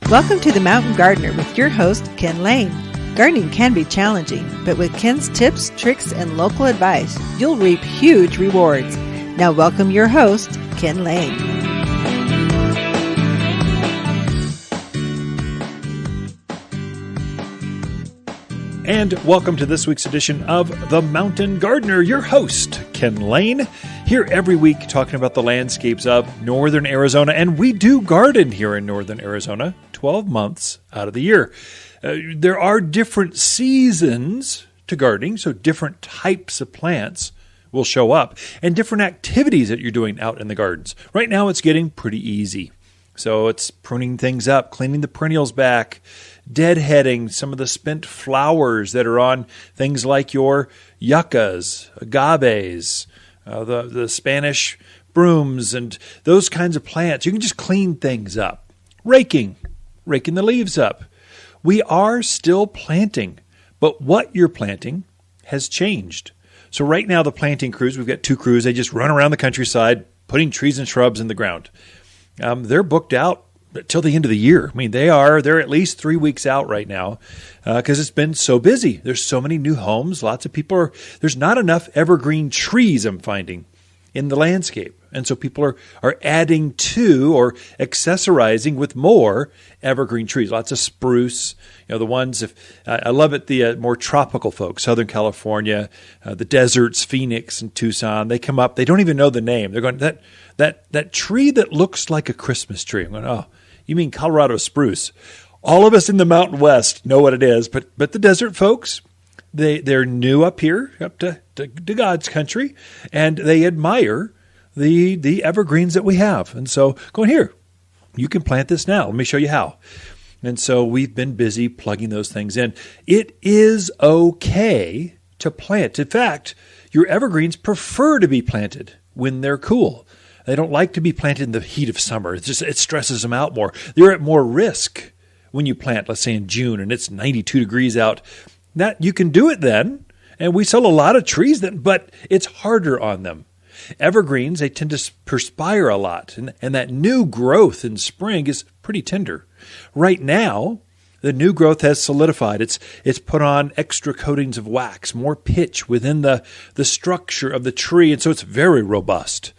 Welcome to The Mountain Gardener with your host, Ken Lane. Gardening can be challenging, but with Ken's tips, tricks, and local advice, you'll reap huge rewards. Now welcome your host, Ken Lane. And welcome to this week's edition of The Mountain Gardener, your host, Ken Lane, here every week talking about the landscapes of northern Arizona. And we do garden here in northern Arizona 12 months out of the year. There are different seasons to gardening, so different types of plants will show up, and different activities that you're doing out in the gardens. Right now it's getting pretty easy. So it's pruning things up, cleaning the perennials back, deadheading some of the spent flowers that are on things like your yuccas, agaves, the Spanish brooms, and those kinds of plants. You can just clean things up. Raking the leaves up. We are still planting, but what you're planting has changed. So right now the planting crews, we've got two crews, they just run around the countryside putting trees and shrubs in the ground. They're booked out till the end of the year. I mean, they're at least 3 weeks out right now because it's been so busy. There's so many new homes. Lots of people there's not enough evergreen trees, I'm finding, in the landscape. And so people are adding to or accessorizing with more evergreen trees. Lots of spruce, the ones, I love it, the more tropical folks, Southern California, the deserts, Phoenix and Tucson, they come up, they don't even know the name. They're going, that tree that looks like a Christmas tree. I'm going, oh, you mean Colorado spruce. All of us in the Mountain West know what it is, but the desert folks, they're new up here, up to God's country, and they admire the evergreens that we have. And so going, here, you can plant this now. Let me show you how. And so we've been busy plugging those things in. It is okay to plant. In fact, your evergreens prefer to be planted when they're cool. They don't like to be planted in the heat of summer. It stresses them out more. They're at more risk when you plant, let's say in June, and it's 92 degrees out. That you can do it then, and we sell a lot of trees then, but it's harder on them. Evergreens, they tend to perspire a lot, and that new growth in spring is pretty tender. Right now, the new growth has solidified. It's put on extra coatings of wax, more pitch within the structure of the tree, and so it's very robust.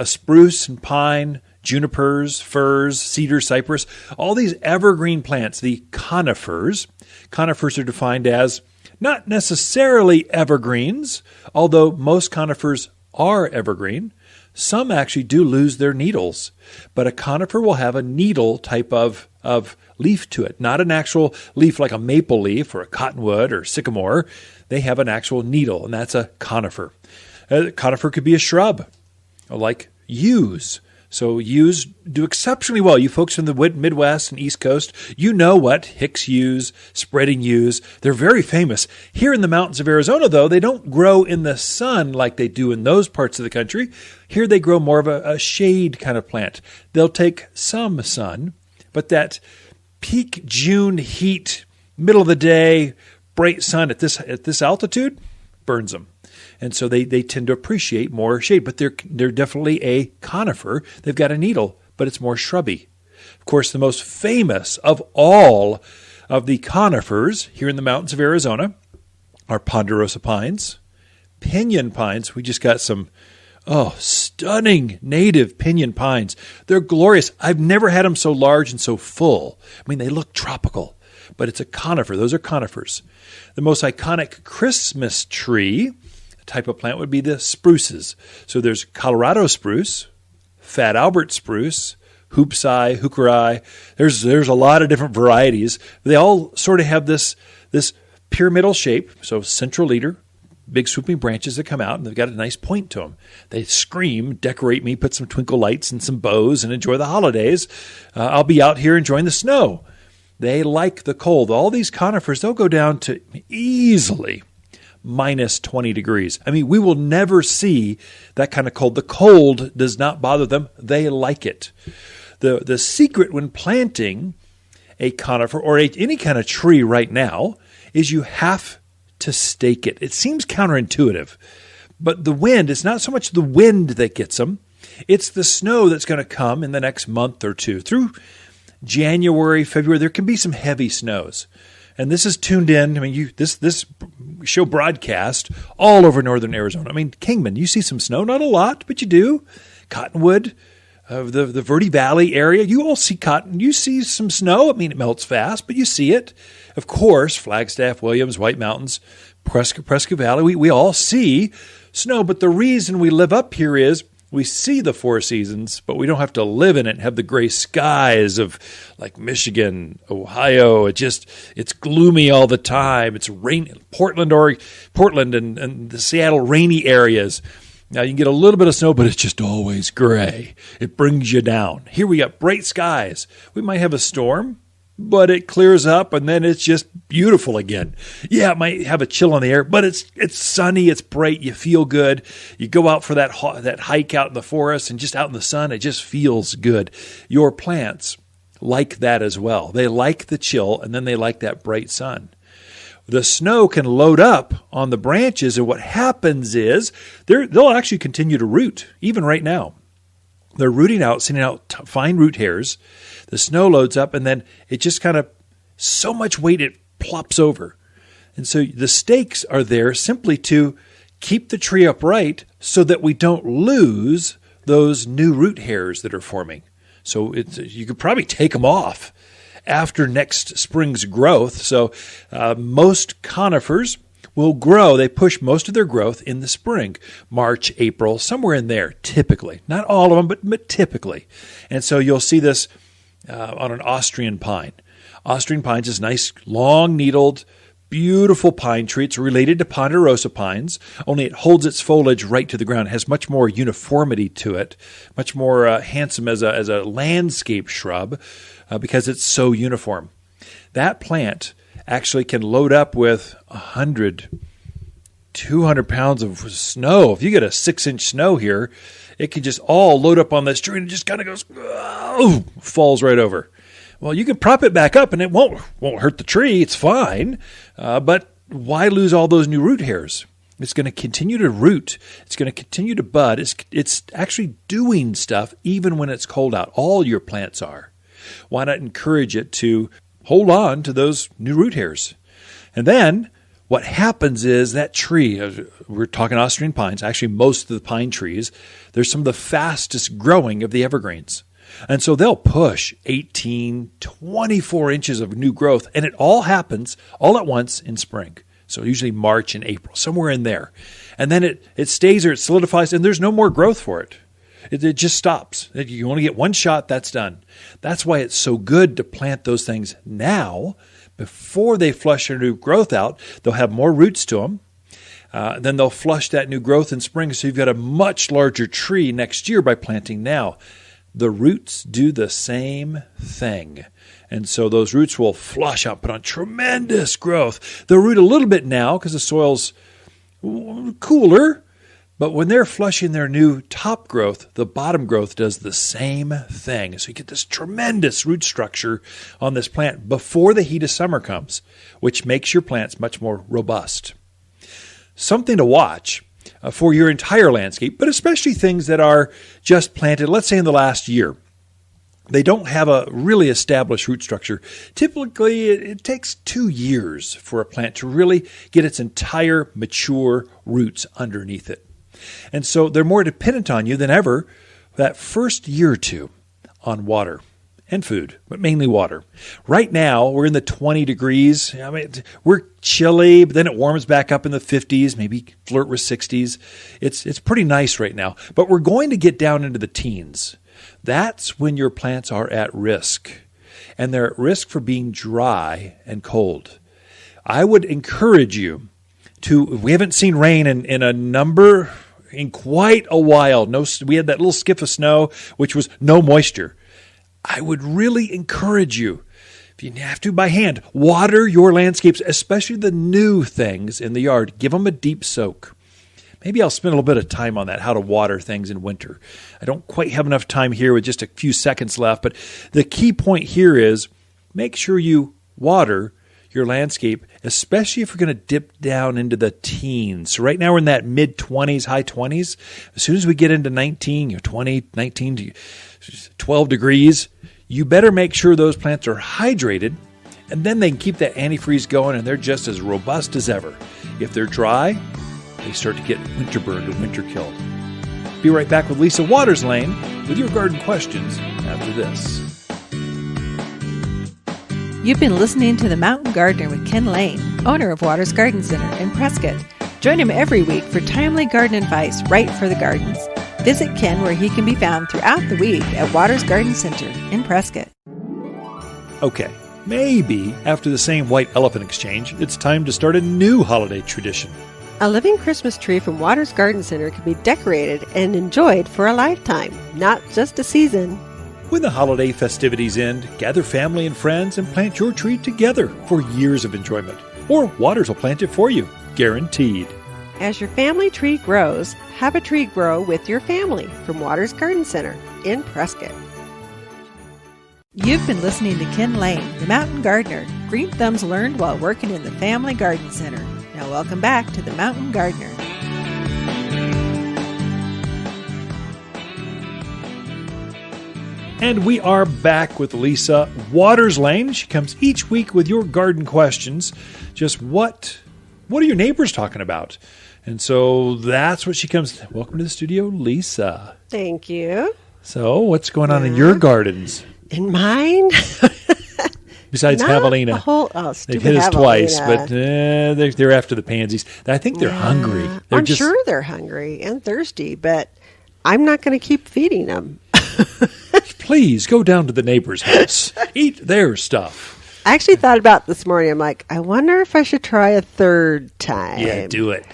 Spruce and pine, junipers, firs, cedar, cypress, all these evergreen plants, the conifers. Conifers are defined as not necessarily evergreens, although most conifers are evergreen. Some actually do lose their needles, but a conifer will have a needle type of leaf to it, not an actual leaf like a maple leaf or a cottonwood or sycamore. They have an actual needle, and that's a conifer. A conifer could be a shrub, like yews. So yews do exceptionally well. You folks from the Midwest and East Coast, you know what Hicks yews, spreading yews, they're very famous. Here in the mountains of Arizona, though, they don't grow in the sun like they do in those parts of the country. Here they grow more of a shade kind of plant. They'll take some sun, but that peak June heat, middle of the day, bright sun at this altitude burns them. And so they tend to appreciate more shade, but they're definitely a conifer. They've got a needle, but it's more shrubby. Of course, the most famous of all of the conifers here in the mountains of Arizona are ponderosa pines, pinyon pines. We just got some, stunning native pinyon pines. They're glorious. I've never had them so large and so full. I mean, they look tropical, but it's a conifer. Those are conifers. The most iconic Christmas tree type of plant would be the spruces. So there's Colorado spruce, Fat Albert spruce, hoopsi, hookerai. There's a lot of different varieties. They all sort of have this pyramidal shape. So central leader, big swooping branches that come out, and they've got a nice point to them. They scream, decorate me, put some twinkle lights and some bows, and enjoy the holidays. I'll be out here enjoying the snow. They like the cold. All these conifers, they'll go down to easily minus 20 degrees. I mean, we will never see that kind of cold. The cold does not bother them. They like it. The secret when planting a conifer or any kind of tree right now is you have to stake it. It seems counterintuitive, but the wind, it's not so much the wind that gets them. It's the snow that's going to come in the next month or two through January, February, there can be some heavy snows. And this is tuned in. I mean, this show broadcast all over northern Arizona. I mean, Kingman, you see some snow, not a lot, but you do. Cottonwood, the Verde Valley area, you all see cotton. You see some snow. I mean, it melts fast, but you see it. Of course, Flagstaff, Williams, White Mountains, Prescott Valley, we all see snow. But the reason we live up here is we see the four seasons, but we don't have to live in it and have the gray skies of like Michigan, Ohio. It's gloomy all the time. It's rain, Portland and the Seattle rainy areas. Now you can get a little bit of snow, but it's just always gray. It brings you down. Here we got bright skies. We might have a storm, but it clears up and then it's just beautiful again. Yeah, it might have a chill in the air, but it's sunny, it's bright, you feel good. You go out for that hike out in the forest and just out in the sun, it just feels good. Your plants like that as well. They like the chill and then they like that bright sun. The snow can load up on the branches, and what happens is they'll actually continue to root, even right now. They're rooting out, sending out fine root hairs. The snow loads up, and then it just kind of, so much weight it plops over. And so the stakes are there simply to keep the tree upright so that we don't lose those new root hairs that are forming. So you could probably take them off after next spring's growth. So most conifers will grow. They push most of their growth in the spring, March, April, somewhere in there, typically. Not all of them, but typically. And so you'll see this on an Austrian pine. Austrian pines is nice, long-needled, beautiful pine tree. It's related to ponderosa pines, only it holds its foliage right to the ground. It has much more uniformity to it, much more handsome as a landscape shrub because it's so uniform. That plant actually can load up with 100, 200 pounds of snow. If you get a 6-inch snow here, it can just all load up on this tree and it just kind of goes, falls right over. Well, you can prop it back up and it won't hurt the tree. It's fine. But why lose all those new root hairs? It's going to continue to root. It's going to continue to bud. It's actually doing stuff even when it's cold out. All your plants are. Why not encourage it to hold on to those new root hairs? And then what happens is that tree, we're talking Austrian pines, actually most of the pine trees, they're some of the fastest growing of the evergreens. And so they'll push 18, 24 inches of new growth, and it all happens all at once in spring. So usually March and April, somewhere in there. And then it stays or it solidifies, and there's no more growth for it. It just stops. You only get one shot, that's done. That's why it's so good to plant those things now before they flush their new growth out. They'll have more roots to them. Then they'll flush that new growth in spring, so you've got a much larger tree next year by planting now. The roots do the same thing. And so those roots will flush out, put on tremendous growth. They'll root a little bit now because the soil's cooler. But when they're flushing their new top growth, the bottom growth does the same thing. So you get this tremendous root structure on this plant before the heat of summer comes, which makes your plants much more robust. Something to watch for your entire landscape, but especially things that are just planted, let's say in the last year. They don't have a really established root structure. Typically, it takes 2 years for a plant to really get its entire mature roots underneath it. And so they're more dependent on you than ever that first year or two on water and food, but mainly water. Right now, we're in the 20 degrees. I mean, we're chilly, but then it warms back up in the 50s, maybe flirt with 60s. It's pretty nice right now, but we're going to get down into the teens. That's when your plants are at risk, and they're at risk for being dry and cold. I would encourage you we haven't seen rain in quite a while. We had that little skiff of snow, which was no moisture. I would really encourage you, if you have to by hand, water your landscapes, especially the new things in the yard. Give them a deep soak. Maybe I'll spend a little bit of time on that, how to water things in winter. I don't quite have enough time here with just a few seconds left, but the key point here is make sure you water your landscape, especially if you're going to dip down into the teens. So right now we're in that mid-20s, high 20s. As soon as we get into 19, 20, 19 to 12 degrees, You better make sure those plants are hydrated, and then they can keep that antifreeze going and they're just as robust as ever. If they're dry, they start to get winter burned or winter killed. Be right back with Lisa Waters Lane with your garden questions after this. You've been listening to The Mountain Gardener with Ken Lane, owner of Waters Garden Center in Prescott. Join him every week for timely garden advice right for the gardens. Visit Ken where he can be found throughout the week at Waters Garden Center in Prescott. Okay, maybe after the same white elephant exchange, it's time to start a new holiday tradition. A living Christmas tree from Waters Garden Center can be decorated and enjoyed for a lifetime, not just a season. When the holiday festivities end, gather family and friends and plant your tree together for years of enjoyment. Or Waters will plant it for you, guaranteed. As your family tree grows, have a tree grow with your family from Waters Garden Center in Prescott. You've been listening to Ken Lane, the Mountain Gardener. Green thumbs learned while working in the Family Garden Center. Now welcome back to the Mountain Gardener. And we are back with Lisa Waters Lane. She comes each week with your garden questions. Just what are your neighbors talking about? And so that's what she comes. Welcome to the studio, Lisa. Thank you. So what's going on in your gardens? In mine? Besides Javelina. They've hit us twice, but they're after the pansies. I think they're hungry. I'm sure they're hungry and thirsty, but I'm not going to keep feeding them. Please go down to the neighbor's house. Eat their stuff. I actually thought about this morning. I'm like, I wonder if I should try a third time. Yeah, do it.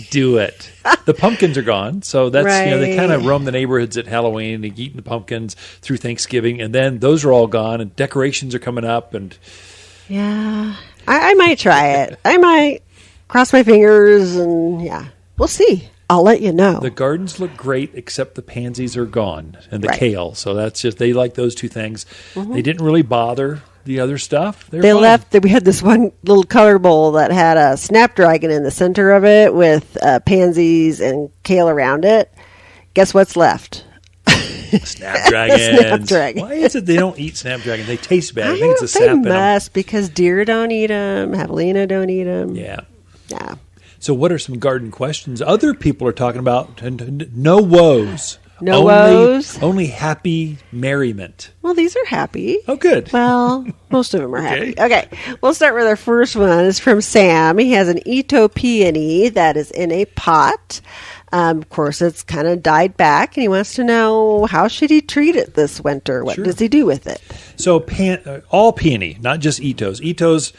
Do it. The pumpkins are gone, so that's right. They kind of roam the neighborhoods at Halloween. They eat the pumpkins through Thanksgiving, and then those are all gone, and decorations are coming up. And yeah, I might try it. I might cross my fingers, and we'll see. I'll let you know. The gardens look great, except the pansies are gone and the right. kale. So that's just they like those two things. Mm-hmm. They didn't really bother the other stuff. They left. We had this one little color bowl that had a snapdragon in the center of it with pansies and kale around it. Guess what's left? Snapdragons. Snapdragon. Why is it they don't eat snapdragon? They taste bad. I think it's a they sap in must them. Because deer don't eat them. Javelina don't eat them. Yeah. Yeah. So what are some garden questions other people are talking about? And no woes. No woes. Only happy merriment. Well, these are happy. Oh, good. Well, most of them are happy. Okay, we'll start with our first one. It's from Sam. He has an Ito peony that is in a pot. Of course, it's kind of died back, and he wants to know how should he treat it this winter? What does he do with it? So all peony, not just Itos. Itos,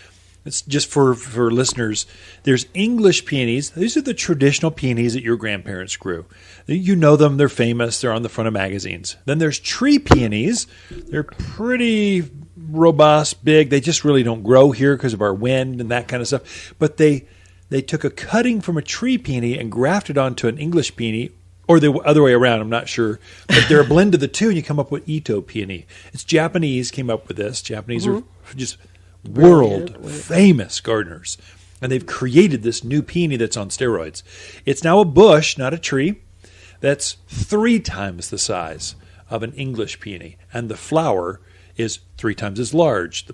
it's just for listeners, there's English peonies. These are the traditional peonies that your grandparents grew. You know them. They're famous. They're on the front of magazines. Then there's tree peonies. They're pretty robust, big. They just really don't grow here because of our wind and that kind of stuff. But they took a cutting from a tree peony and grafted onto an English peony, or the other way around, I'm not sure. But they're a blend of the two, and you come up with Ito peony. It's Japanese came up with this. Japanese are just world-famous gardeners. And they've created this new peony that's on steroids. It's now a bush, not a tree, that's 3 times the size of an English peony. And the flower is 3 times as large.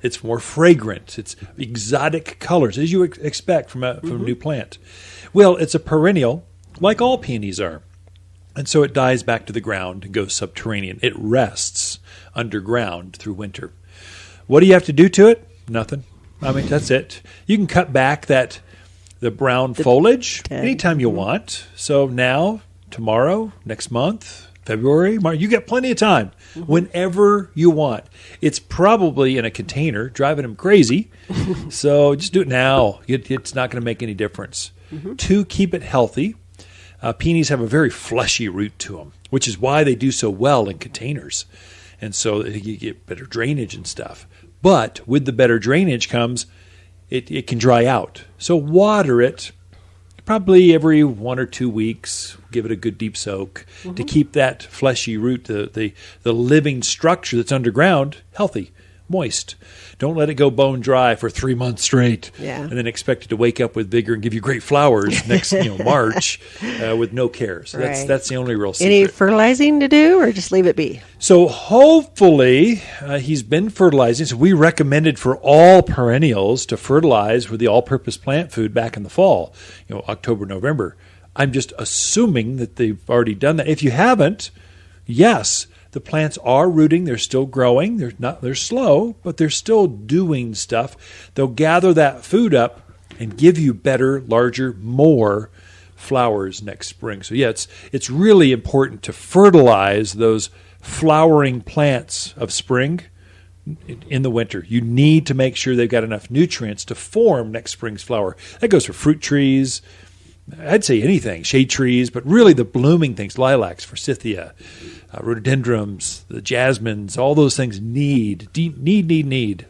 It's more fragrant. It's exotic colors, as you expect from a new plant. Well, it's a perennial, like all peonies are. And so it dies back to the ground and goes subterranean. It rests underground through winter. What do you have to do to it? Nothing. I mean, that's it. You can cut back the brown foliage anytime you want. So now, tomorrow, next month, February, March, you get plenty of time. Whenever you want. It's probably in a container, driving them crazy. So just do it now. It's not going to make any difference. To keep it healthy, peonies have a very fleshy root to them, which is why they do so well in containers. And so you get better drainage and stuff. But with the better drainage comes, it can dry out. So water it probably every 1 or 2 weeks. Give it a good deep soak to keep that fleshy root, the living structure that's underground, healthy. moist. Don't let it go bone dry for 3 months straight, and then expect it to wake up with vigor and give you great flowers next March with no care. So that's the only real secret. Any fertilizing to do, or just leave it be? So hopefully he's been fertilizing. So we recommended for all perennials to fertilize with the all-purpose plant food back in the fall, October, November. I'm just assuming that they've already done that. If you haven't, yes, the plants are rooting. They're still growing. They're slow, but they're still doing stuff. They'll gather that food up and give you better, larger, more flowers next spring. So yeah, it's really important to fertilize those flowering plants of spring in the winter. You need to make sure they've got enough nutrients to form next spring's flower. That goes for fruit trees. I'd say anything, shade trees, but really the blooming things, lilacs, forsythia, rhododendrons, the jasmines, all those things need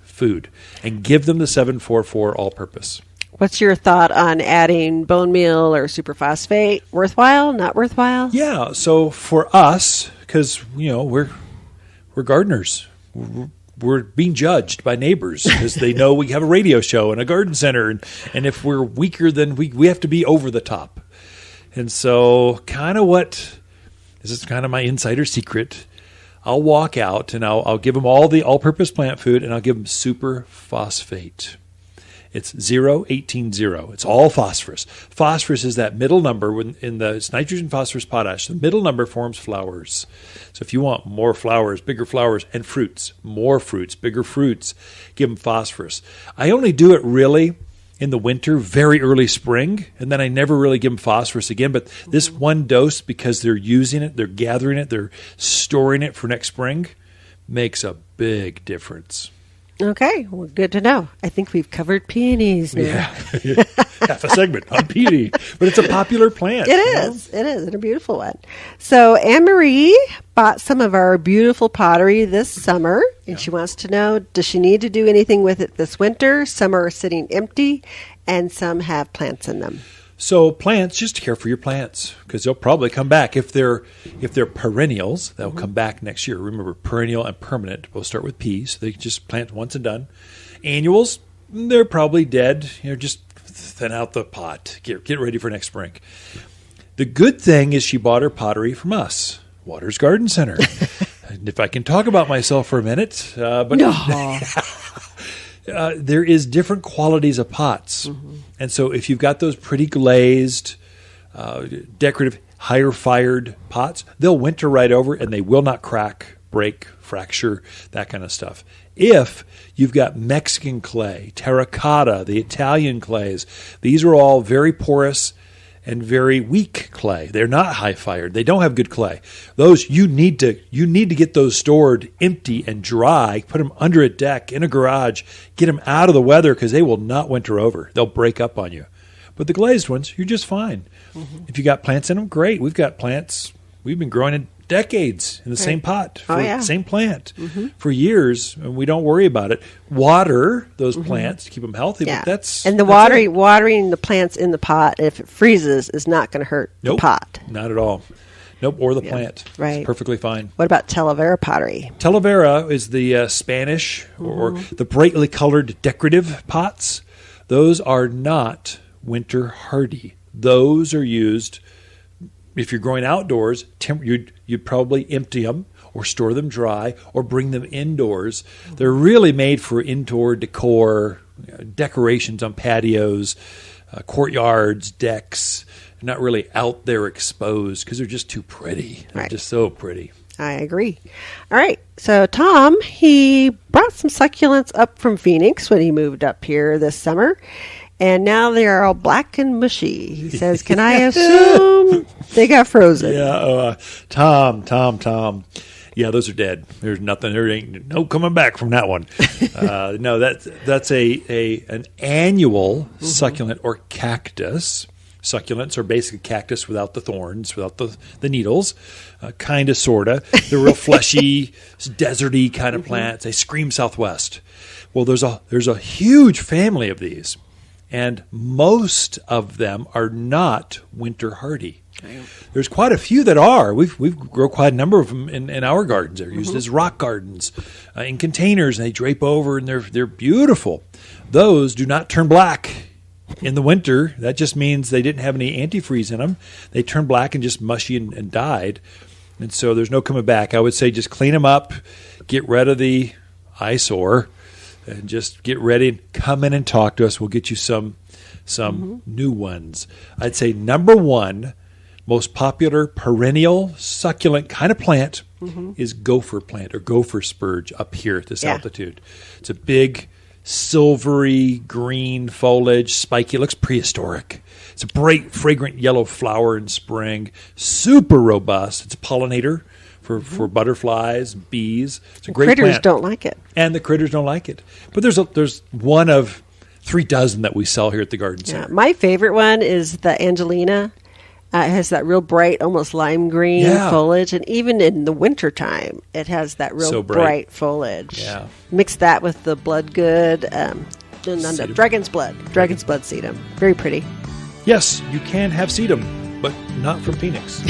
food. And give them the 744 all-purpose. What's your thought on adding bone meal or superphosphate? Worthwhile, not worthwhile? Yeah, so for us, because, we're gardeners, we're being judged by neighbors because they know we have a radio show and a garden center. And if we're weaker, then we have to be over the top. And so this is kind of my insider secret. I'll walk out and I'll give them all the all-purpose plant food, and I'll give them super phosphate. It's 0-18-0. It's all phosphorus. Phosphorus is that middle number it's nitrogen, phosphorus, potash. The middle number forms flowers. So if you want more flowers, bigger flowers, and fruits, more fruits, bigger fruits, give them phosphorus. I only do it really in the winter, very early spring, and then I never really give them phosphorus again. But this one dose, because they're using it, they're gathering it, they're storing it for next spring, makes a big difference. Okay, well, good to know. I think we've covered peonies now. Yeah, half a segment on peony, but it's a popular plant. It is, and a beautiful one. So Anne-Marie bought some of our beautiful pottery this summer, and she wants to know, does she need to do anything with it this winter? Some are sitting empty, and some have plants in them. So plants, just care for your plants because they'll probably come back. If they're perennials, they'll come back next year. Remember, perennial and permanent. We'll start with peas. So they can just plant once and done. Annuals, they're probably dead. Just thin out the pot. Get ready for next spring. The good thing is she bought her pottery from us, Waters Garden Center. And if I can talk about myself for a minute, but no. There is different qualities of pots. And so if you've got those pretty glazed, decorative, higher fired pots, they'll winter right over and they will not crack, break, fracture, that kind of stuff. If you've got Mexican clay, terracotta, the Italian clays, these are all very porous and very weak clay. They're not high fired. They don't have good clay. Those you need to get those stored empty and dry. Put them under a deck in a garage. Get them out of the weather because they will not winter over. They'll break up on you. But the glazed ones, you're just fine. If you got plants in them, great. We've got plants. We've been growing in decades in the same pot, same plant for years, and we don't worry about it. Water those plants to keep them healthy, but that's watering the plants in the pot, if it freezes, is not going to hurt the pot. Not at all. Nope, or the plant. Right. It's perfectly fine. What about Talavera pottery? Talavera is the Spanish or the brightly colored decorative pots. Those are not winter hardy. Those are used. If you're growing outdoors, you'd probably empty them or store them dry or bring them indoors. They're really made for indoor decor, decorations on patios, courtyards, decks. They're not really out there exposed because they're just too pretty. They're just so pretty. I agree. All right. So Tom, he brought some succulents up from Phoenix when he moved up here this summer. And now they are all black and mushy. He says, can I assume they got frozen? Yeah, Tom. Yeah, those are dead. There's nothing. There ain't no coming back from that one. No, that's an annual succulent or cactus. Succulents are basically cactus without the thorns, without the needles, kind of, sort of. They're real fleshy, deserty kind of plants. They scream Southwest. Well, there's a huge family of these. and most of them are not winter hardy. There's quite a few that are. We've grown quite a number of them in our gardens. They're used as rock gardens in containers, and they drape over, and they're beautiful. Those do not turn black in the winter. That just means they didn't have any antifreeze in them. They turn black and just mushy and died. And so there's no coming back. I would say just clean them up, get rid of the eyesore, and just get ready and come in and talk to us. We'll get you some new ones. I'd say number one most popular perennial succulent kind of plant is gopher plant or gopher spurge up here at this altitude. It's a big silvery green foliage, spiky. It looks prehistoric. It's a bright, fragrant yellow flower in spring. Super robust. It's a pollinator for butterflies, bees. It's a great critters plant. Don't like it. And the critters don't like it. But there's one of 36 that we sell here at the garden center. My favorite one is the Angelina. It has that real bright, almost lime green foliage. And even in the wintertime, it has that real bright foliage. Yeah. Mix that with the bloodgood, dragon's blood sedum. Very pretty. Yes, you can have sedum, but not from Phoenix.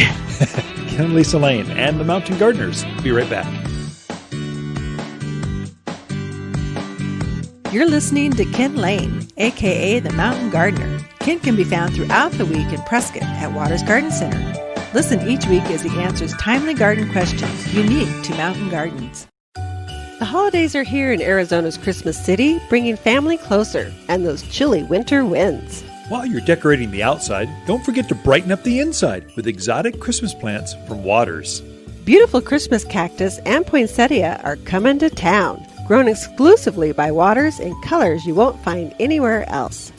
Ken and Lisa Lane and the Mountain Gardeners. Be right back. You're listening to Ken Lane, a.k.a. the Mountain Gardener. Ken can be found throughout the week in Prescott at Waters Garden Center. Listen each week as he answers timely garden questions unique to mountain gardens. The holidays are here in Arizona's Christmas City, bringing family closer and those chilly winter winds. While you're decorating the outside, don't forget to brighten up the inside with exotic Christmas plants from Waters. Beautiful Christmas cactus and poinsettia are coming to town, grown exclusively by Waters in colors you won't find anywhere else.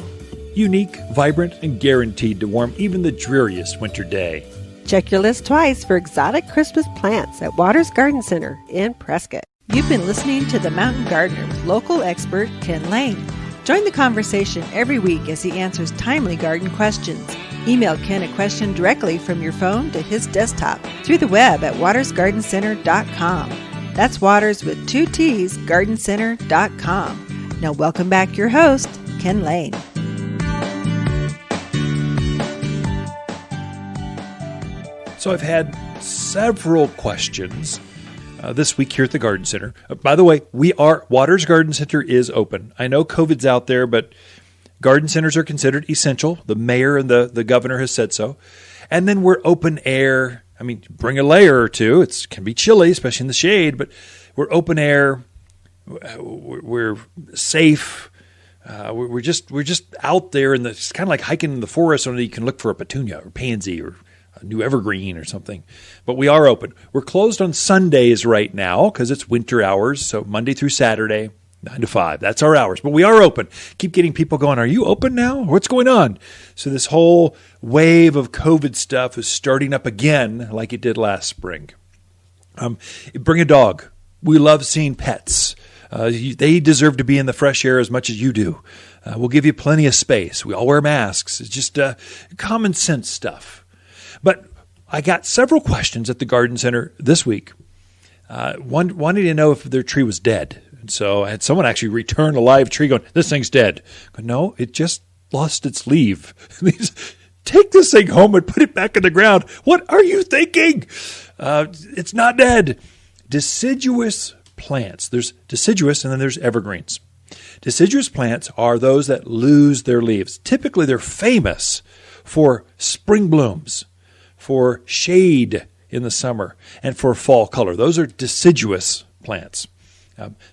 Unique, vibrant, and guaranteed to warm even the dreariest winter day. Check your list twice for exotic Christmas plants at Waters Garden Center in Prescott. You've been listening to The Mountain Gardener with local expert Ken Lane. Join the conversation every week as he answers timely garden questions. Email Ken a question directly from your phone to his desktop through the web at watersgardencenter.com. That's Waters with 2 T's, gardencenter.com. Now welcome back your host, Ken Lane. So I've had several questions this week here at the Garden Center. By the way, Waters Garden Center is open. I know COVID's out there, but garden centers are considered essential. The mayor and the governor has said so. And then we're open air. I mean, bring a layer or two. It can be chilly, especially in the shade, but we're open air. We're safe. We're just out there, and it's kind of like hiking in the forest, only you can look for a petunia or pansy or a new evergreen or something. But we are open. We're closed on Sundays right now because it's winter hours, so Monday through Saturday, 9 to 5. That's our hours. But we are open. Keep getting people going, are you open now? What's going on? So this whole wave of COVID stuff is starting up again like it did last spring. Bring a dog. We love seeing pets. They deserve to be in the fresh air as much as you do. We'll give you plenty of space. We all wear masks. It's just common sense stuff. But I got several questions at the Garden Center this week. One wanted to know if their tree was dead. And so I had someone actually return a live tree going, this thing's dead. But no, it just lost its leaf. Take this thing home and put it back in the ground. What are you thinking? It's not dead. Deciduous plants. There's deciduous and then there's evergreens. Deciduous plants are those that lose their leaves. Typically, they're famous for spring blooms, for shade in the summer, and for fall color. Those are deciduous plants.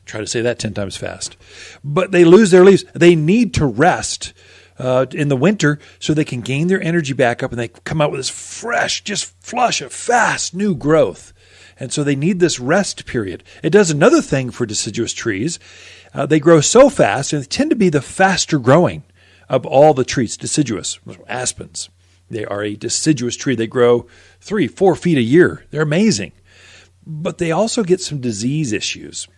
Try to say that 10 times fast. But they lose their leaves. They need to rest in the winter so they can gain their energy back up and they come out with this fresh, just flush of fast new growth. And so they need this rest period. It does another thing for deciduous trees. They grow so fast, and they tend to be the faster growing of all the trees, deciduous, aspens. They are a deciduous tree. They grow 3-4 feet a year. They're amazing. But they also get some disease issues.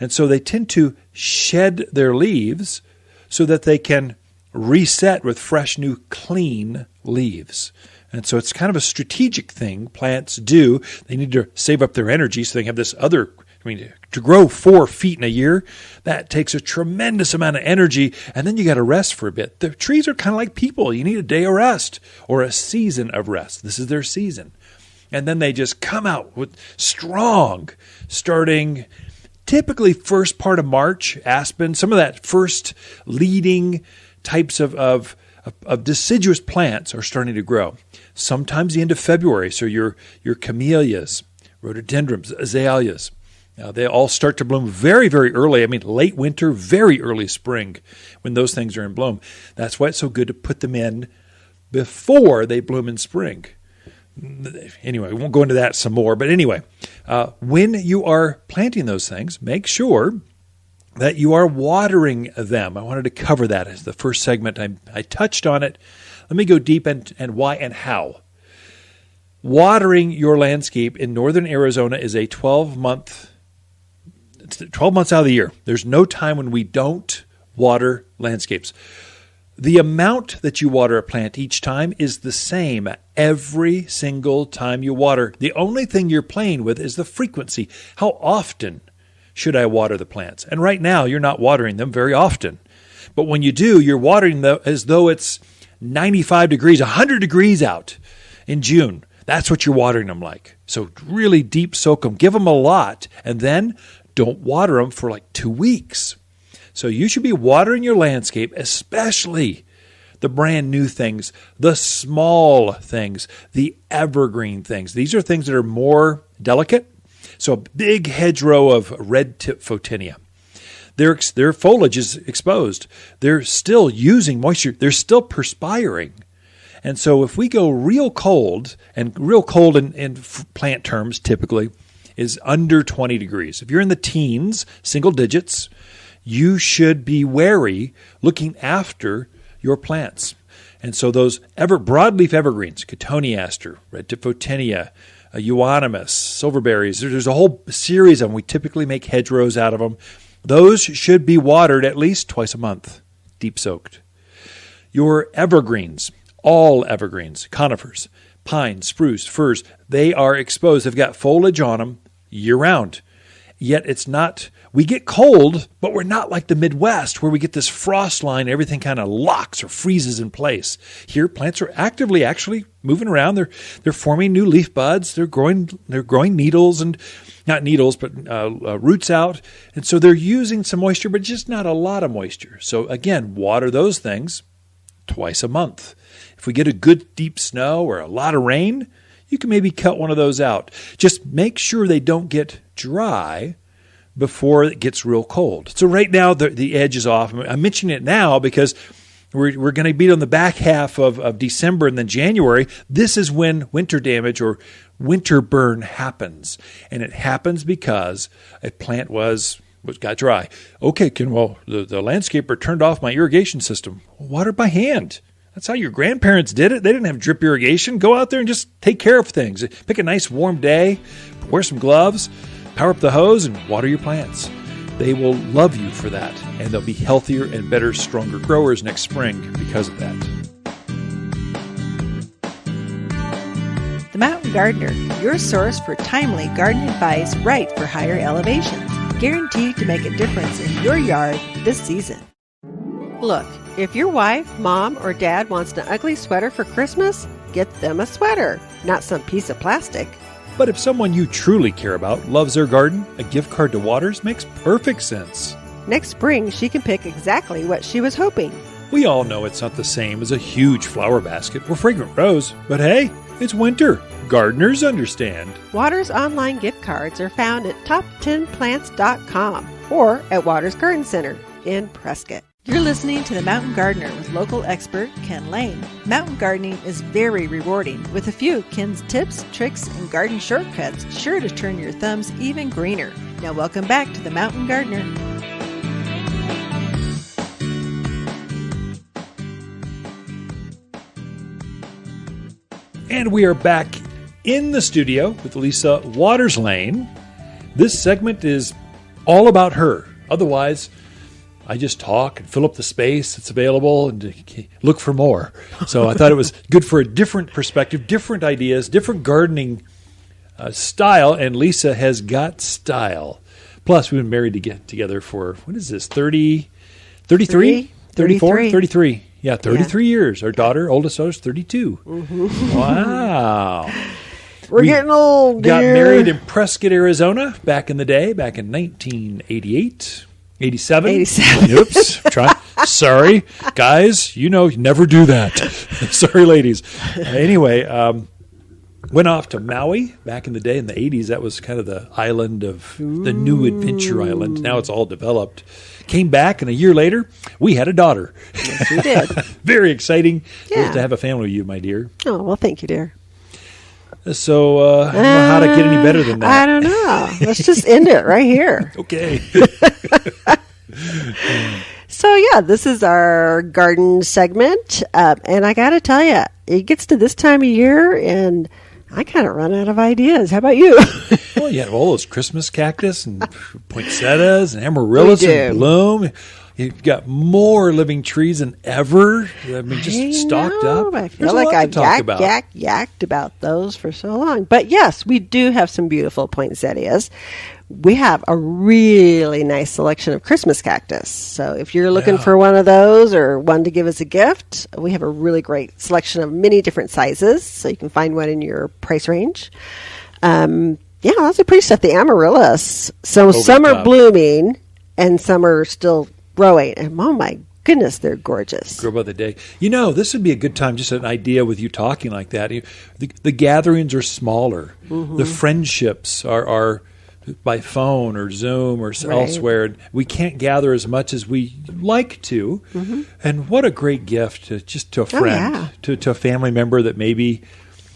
And so they tend to shed their leaves so that they can reset with fresh, new, clean leaves. And so it's kind of a strategic thing plants do. They need to save up their energy so they can have this other to grow 4 feet in a year, that takes a tremendous amount of energy, and then you got to rest for a bit. The trees are kind of like people. You need a day of rest or a season of rest. This is their season. And then they just come out with strong, starting typically first part of March, aspen, some of that first leading types of deciduous plants are starting to grow. Sometimes the end of February, so your camellias, rhododendrons, azaleas, they all start to bloom very, very early. Late winter, very early spring when those things are in bloom. That's why it's so good to put them in before they bloom in spring. Anyway, we won't go into that some more. But anyway, when you are planting those things, make sure that you are watering them. I wanted to cover that as the first segment. I touched on it. Let me go deep and why and how. Watering your landscape in northern Arizona is a 12 months out of the year. There's no time when we don't water landscapes. The amount that you water a plant each time is the same every single time you water. The only thing you're playing with is the frequency. How often should I water the plants? And right now, you're not watering them very often. But when you do, you're watering them as though it's 95 degrees, 100 degrees out in June. That's what you're watering them like. So really deep soak them. Give them a lot. And then don't water them for like 2 weeks. So you should be watering your landscape, especially the brand new things, the small things, the evergreen things. These are things that are more delicate. So a big hedgerow of red-tip photinia. Their foliage is exposed. They're still using moisture. They're still perspiring. And so if we go real cold, and real cold in plant terms typically is under 20 degrees. If you're in the teens, single digits, you should be wary looking after your plants. And so those broadleaf evergreens, cotoneaster, red-tip photinia, euonymus, silverberries, there's a whole series of them. We typically make hedgerows out of them. Those should be watered at least twice a month, deep soaked. Your evergreens, all evergreens, conifers, pine, spruce, firs, they are exposed. They've got foliage on them year round. Yet it's not, we get cold, but we're not like the Midwest where we get this frost line, everything kind of locks or freezes in place. Here, plants are actively actually moving around. They're forming new leaf buds. They're growing needles and not needles, but roots out. And so they're using some moisture, but just not a lot of moisture. So again, water those things twice a month. If we get a good deep snow or a lot of rain, you can maybe cut one of those out. Just make sure they don't get dry before it gets real cold. So right now, the edge is off. I'm mentioning it now because we're going to be on the back half of December and then January. This is when winter damage or winter burn happens. And it happens because a plant got dry. Okay, the landscaper turned off my irrigation system. Water by hand. That's how your grandparents did it. They didn't have drip irrigation. Go out there and just take care of things. Pick a nice warm day, wear some gloves, power up the hose, and water your plants. They will love you for that, and they'll be healthier and better, stronger growers next spring because of that. The Mountain Gardener, your source for timely garden advice right for higher elevations. Guaranteed to make a difference in your yard this season. Look, if your wife, mom, or dad wants an ugly sweater for Christmas, get them a sweater, not some piece of plastic. But if someone you truly care about loves their garden, a gift card to Waters makes perfect sense. Next spring, she can pick exactly what she was hoping. We all know it's not the same as a huge flower basket or fragrant rose, but hey, it's winter. Gardeners understand. Waters online gift cards are found at top10plants.com or at Waters Garden Center in Prescott. You're listening to The Mountain Gardener with local expert Ken Lane. Mountain gardening is very rewarding, with a few Ken's tips, tricks, and garden shortcuts sure to turn your thumbs even greener. Now welcome back to The Mountain Gardener. And we are back in the studio with Lisa Waters-Lane. This segment is all about her. Otherwise, I just talk and fill up the space that's available and look for more. So I thought it was good for a different perspective, different ideas, different gardening style, and Lisa has got style. Plus, we've been married together for, what is this, 33? 34? 33. Yeah, 33 years. Our daughter, oldest daughter's 32. Mm-hmm. Wow. We're getting old, Got married in Prescott, Arizona back in the day, back in 1988. 87. Oops. Sorry. Guys, never do that. Sorry, ladies. Anyway, went off to Maui back in the day in the 80s. That was kind of the island of the new adventure island. Now it's all developed. Came back, and a year later, we had a daughter. Yes, we did. Very exciting to have a family with you, my dear. Oh, well, thank you, dear. So I don't know how to get any better than that. I don't know. Let's just end it right here. Okay. So, this is our garden segment. And I got to tell you, it gets to this time of year, and I kind of run out of ideas. How about you? Well, you have all those Christmas cactus and poinsettias and amaryllis in bloom. You've got more living trees than ever. I mean, just stocked up. I feel like I've yacked about those for so long. But yes, we do have some beautiful poinsettias. We have a really nice selection of Christmas cactus. So if you're looking for one of those or one to give as a gift, we have a really great selection of many different sizes. So you can find one in your price range. Lots of pretty stuff. The amaryllis. So some are blooming and some are still growing. And oh my goodness, they're gorgeous. Grow by the day. This would be a good time, just an idea with you talking like that. The gatherings are smaller. Mm-hmm. The friendships are by phone or Zoom or elsewhere. We can't gather as much as we like to. Mm-hmm. And what a great gift to a friend, to a family member that maybe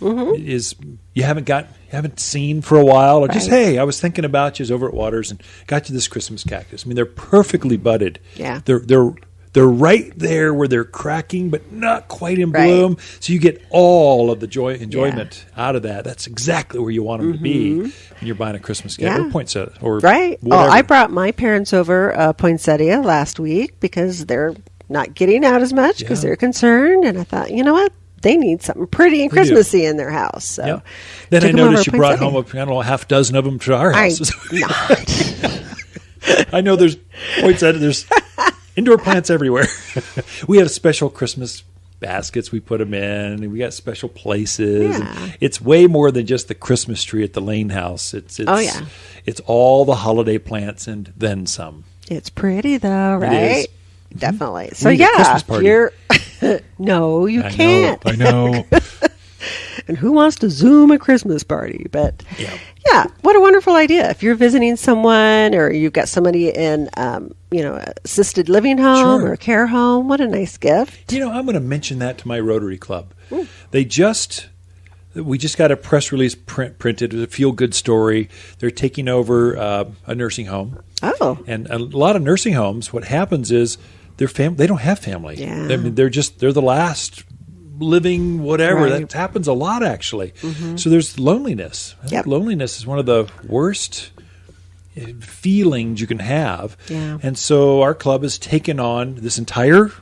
is you haven't seen for a while, or just, hey, I was thinking about you over at Waters and got you this Christmas cactus. I mean, they're perfectly budded. Yeah. They're right there where they're cracking, but not quite in bloom. So you get all of the enjoyment out of that. That's exactly where you want them to be when you're buying a Christmas cactus or poinsettia or whatever. Oh, I brought my parents over a poinsettia last week because they're not getting out as much because they're concerned. And I thought, you know what? They need something pretty and Christmassy in their house. So then I noticed you brought home a half dozen of them to our house. I know there's poinsettia. There's indoor plants everywhere. We have special Christmas baskets we put them in, and we got special places. And it's way more than just the Christmas tree at the Lane house. It's all the holiday plants and then some. It's pretty though, right? It is. Definitely. So you're no, you can't. I know. And who wants to Zoom a Christmas party? But what a wonderful idea. If you're visiting someone or you've got somebody in, assisted living home or a care home, what a nice gift. I'm going to mention that to my Rotary Club. Ooh. We just got a press release printed. It was a feel-good story. They're taking over a nursing home. Oh. And a lot of nursing homes, what happens is they don't have family. Yeah. I mean, they're the last living whatever. Right. That happens a lot, actually. Mm-hmm. So there's loneliness. I think loneliness is one of the worst feelings you can have. Yeah. And so our club has taken on this entire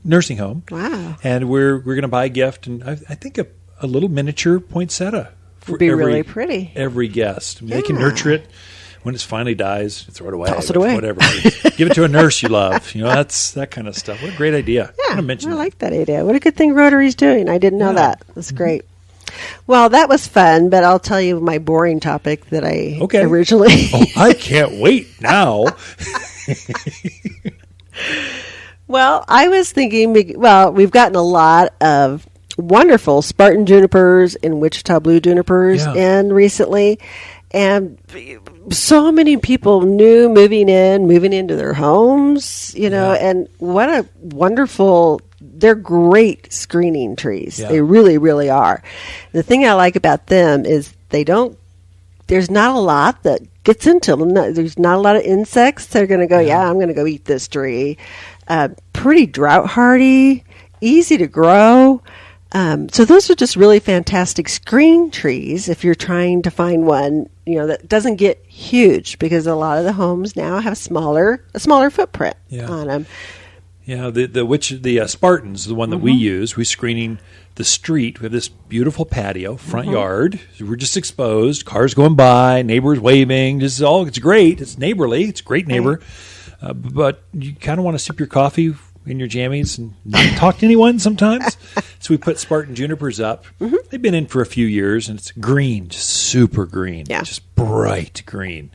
nursing home. Wow. And we're going to buy a gift, and I think a little miniature poinsettia for really pretty. Every guest. They can nurture it. When it finally dies, throw it away. Toss it away. Whatever. Give it to a nurse you love. That's that kind of stuff. What a great idea. Yeah, I like that idea. What a good thing Rotary's doing. I didn't know that. That's great. Well, that was fun, but I'll tell you my boring topic that I originally... I can't wait now. Well, I was thinking, we've gotten a lot of wonderful Spartan junipers and Wichita blue junipers in recently. And so many people moving into their homes, and what a wonderful, they're great screening trees. Yeah. They really, really are. The thing I like about them is there's not a lot that gets into them. There's not a lot of insects that are going to go, I'm going to go eat this tree. Pretty drought hardy, easy to grow. So those are just really fantastic screen trees if you're trying to find one, that doesn't get huge, because a lot of the homes now have a smaller footprint on them. Yeah, the Spartan's the one that we use. We're screening the street. We have this beautiful patio, front yard. We're just exposed. Cars going by, neighbors waving. It's great. It's neighborly. It's a great neighbor. But you kind of want to sip your coffee in your jammies and not talk to anyone sometimes. So we put Spartan junipers up. They've been in for a few years, and it's green, just super green, just bright green.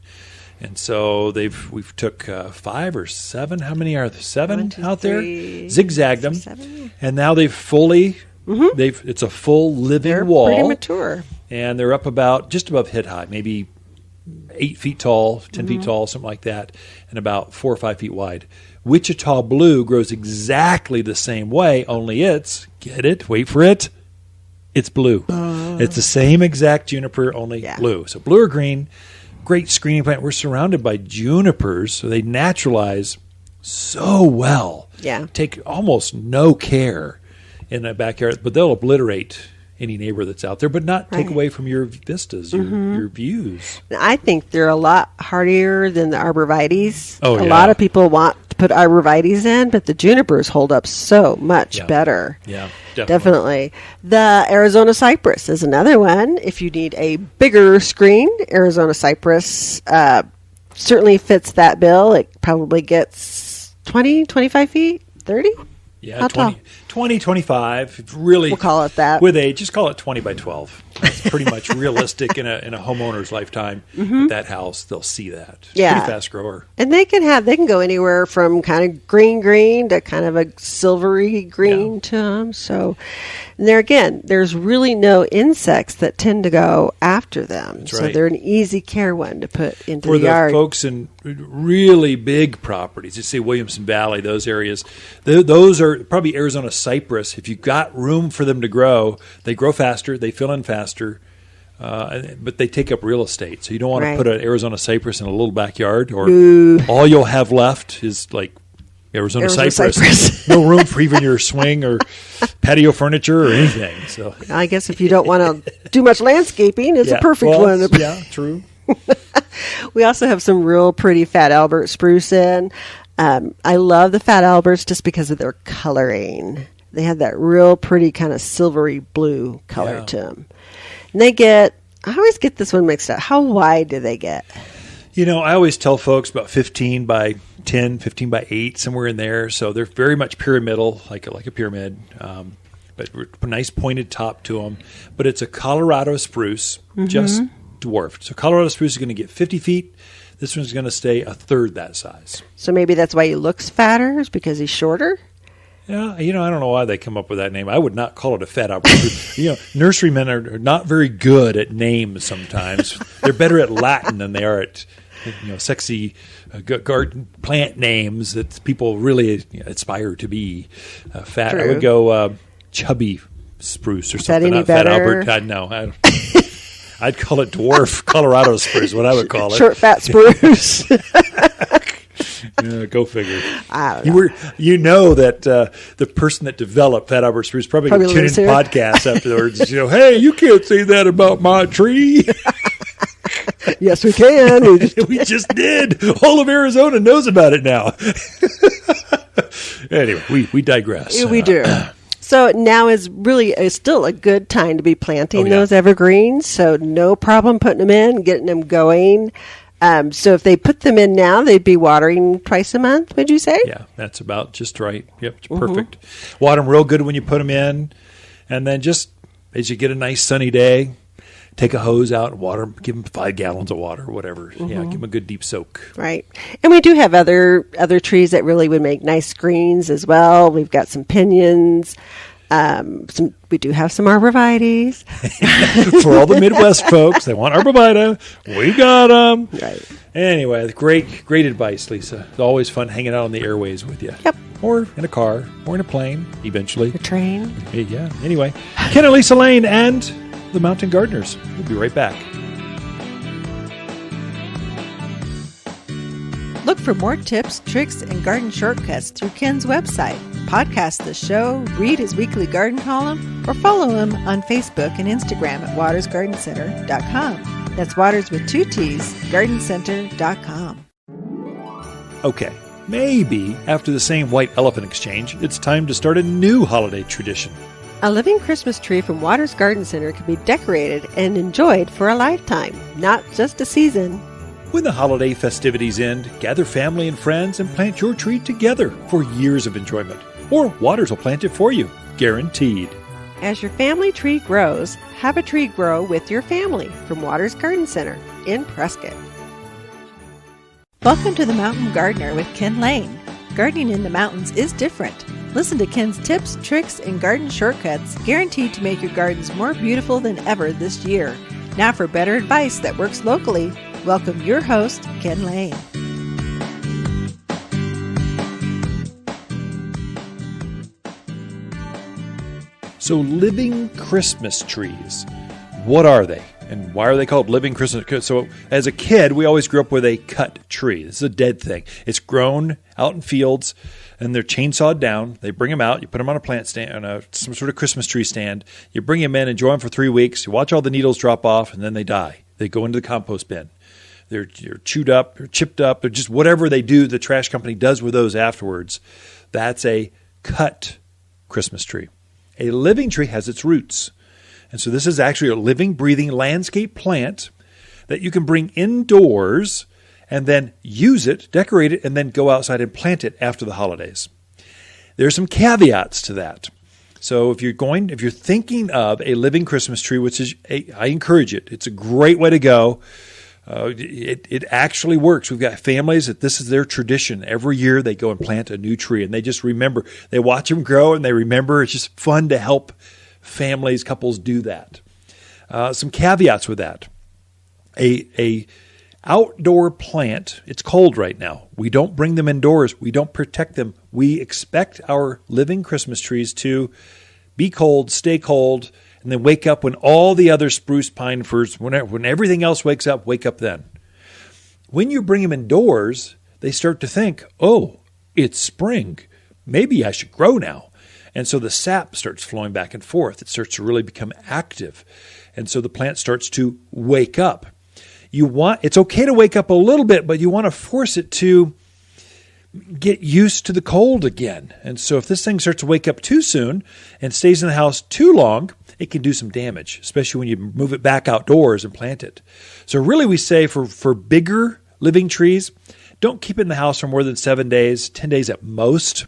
And so we've took 5 or 7. How many are there? 7 1, 2, out there? 3, Zigzagged them, 7. And now they've fully. It's a full living wall. Pretty mature, and they're up about just above hip height, maybe 8 feet tall, 10 feet tall, something like that, and about 4 or 5 feet wide. Wichita blue grows exactly the same way, only get it, wait for it, it's blue. It's the same exact juniper, only blue. So blue or green. Great screening plant. We're surrounded by junipers, so they naturalize so well. Yeah. Take almost no care in the backyard, but they'll obliterate any neighbor that's out there, but not take away from your vistas, your views. I think they're a lot hardier than the arborvitaes. Oh, a lot of people want to put arborvitaes in, but the junipers hold up so much better. Yeah, definitely. The Arizona cypress is another one. If you need a bigger screen, Arizona cypress certainly fits that bill. It probably gets 20, 25 feet, 30? Yeah, 20, 25. Really, we'll call it that. Just call it 20 by 12. That's pretty much realistic in a homeowner's lifetime. At that house, they'll see that. It's a pretty fast grower. And they can go anywhere from kind of green to kind of a silvery green to them. So and there again, there's really no insects that tend to go after them. That's so right. they're an easy care one to put into For the yard. For the folks in really big properties, you see Williamson Valley, those areas, those are probably Arizona cypress. If you've got room for them to grow, they grow faster, they fill in faster, but they take up real estate. So you don't want to put an Arizona cypress in a little backyard, or all you'll have left is like Arizona cypress. No room for even your swing or patio furniture or anything. So I guess if you don't want to do much landscaping, it's a perfect one. Yeah, true. We also have some real pretty Fat Albert spruce in. I love the Fat Alberts just because of their coloring. They have that real pretty kind of silvery blue color to them. And I always get this one mixed up. How wide do they get? I always tell folks about 15 by 10, 15 by 8, somewhere in there. So they're very much pyramidal, like a pyramid, but a nice pointed top to them. But it's a Colorado spruce, just dwarfed. So Colorado spruce is going to get 50 feet. This one's going to stay a third that size. So maybe that's why he looks fatter, is because he's shorter? Yeah, I don't know why they come up with that name. I would not call it a Fat Albert spruce. Nurserymen are not very good at names sometimes. They're better at Latin than they are at sexy garden plant names that people really aspire to be fat. True. I would go chubby spruce or something. Any not better? Fat Albert. No, I'd call it dwarf Colorado spruce. What I would call it. Short fat spruce. Go figure. I don't know. You know that the person that developed Fat Albert spruce probably going to tune in podcasts afterwards. Hey, you can't say that about my tree. Yes, we can. We just did. All of Arizona knows about it now. Anyway, we digress. We do. So now is still a good time to be planting those evergreens. So no problem putting them in, getting them going. So if they put them in now, they'd be watering twice a month, would you say? Yeah, that's about just right. Yep, it's perfect. Water them real good when you put them in. And then just as you get a nice sunny day, take a hose out and water them. Give them 5 gallons of water or whatever. Yeah, give them a good deep soak. Right. And we do have other trees that really would make nice screens as well. We've got some pinions. We do have some arborvitaes. For all the Midwest folks, they want arborvitae. We got them. Right. Anyway, great advice, Lisa. It's always fun hanging out on the airways with you. Yep. Or in a car, or in a plane, eventually. A train. Yeah. Anyway, Ken and Lisa Lane and the Mountain Gardeners. We'll be right back. Look for more tips, tricks, and garden shortcuts through Ken's website. Podcast the show, read his weekly garden column, or follow him on Facebook and Instagram at watersgardencenter.com. That's Waters with 2 T's, gardencenter.com. Okay, Maybe after the same white elephant exchange, it's time to start a new holiday tradition. A living Christmas tree from Waters Garden Center can be decorated and enjoyed for a lifetime, not just a season. When the holiday festivities end, gather family and friends and plant your tree together for years of enjoyment. Or Waters will plant it for you, guaranteed. As your family tree grows, have a tree grow with your family from Waters Garden Center in Prescott. Welcome to the Mountain Gardener with Ken Lane. Gardening in the mountains is different. Listen to Ken's tips, tricks, and garden shortcuts guaranteed to make your gardens more beautiful than ever this year. Now for better advice that works locally, welcome your host, Ken Lane. So living Christmas trees, what are they? And why are they called living Christmas? So as a kid, we always grew up with a cut tree. This is a dead thing. It's grown out in fields, and they're chainsawed down. They bring them out. You put them on a plant stand, on some sort of Christmas tree stand. You bring them in, enjoy them for 3 weeks. You watch all the needles drop off, and then they die. They go into the compost bin. They're chewed up, they're chipped up, they're just whatever they do, the trash company does with those afterwards. That's a cut Christmas tree. A living tree has its roots. And so this is actually a living, breathing landscape plant that you can bring indoors and then use it, decorate it, and then go outside and plant it after the holidays. There are some caveats to that. So if you're thinking of a living Christmas tree, which is, I encourage it. It's a great way to go. It actually works. We've got families that this is their tradition. Every year they go and plant a new tree, and they just remember. They watch them grow, and they remember. It's just fun to help families, couples do that. Some caveats with that. A outdoor plant, it's cold right now. We don't bring them indoors. We don't protect them. We expect our living Christmas trees to be cold, stay cold, and then wake up when all the other spruce, pine, firs, when everything else wakes up, wake up then. When you bring them indoors, they start to think, oh, it's spring. Maybe I should grow now. And so the sap starts flowing back and forth. It starts to really become active. And so the plant starts to wake up. It's okay to wake up a little bit, but you want to force it to get used to the cold again. And so if this thing starts to wake up too soon and stays in the house too long, it can do some damage, especially when you move it back outdoors and plant it. So really we say for bigger living trees, don't keep it in the house for more than 7 days, 10 days at most.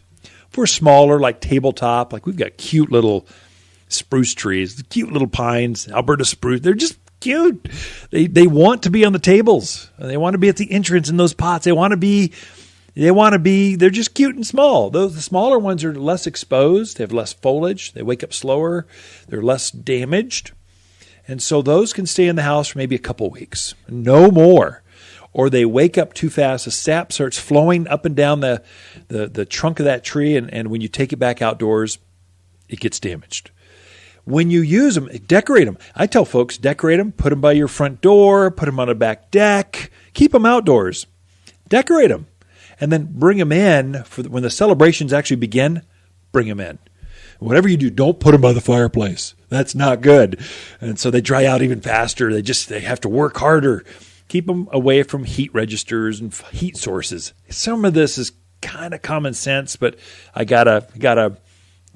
For smaller, like tabletop, like we've got cute little spruce trees, cute little pines, Alberta spruce. They're just cute. They want to be on the tables. They want to be at the entrance in those pots. They're just cute and small. The smaller ones are less exposed. They have less foliage. They wake up slower. They're less damaged. And so those can stay in the house for maybe a couple weeks. No more. Or they wake up too fast. The sap starts flowing up and down the trunk of that tree. And when you take it back outdoors, it gets damaged. When you use them, decorate them. I tell folks, decorate them, put them by your front door, put them on a back deck, keep them outdoors, decorate them, and then bring them in for when the celebrations actually begin, bring them in. Whatever you do, don't put them by the fireplace. That's not good. And so they dry out even faster. They have to work harder. Keep them away from heat registers and heat sources. Some of this is kind of common sense, but I gotta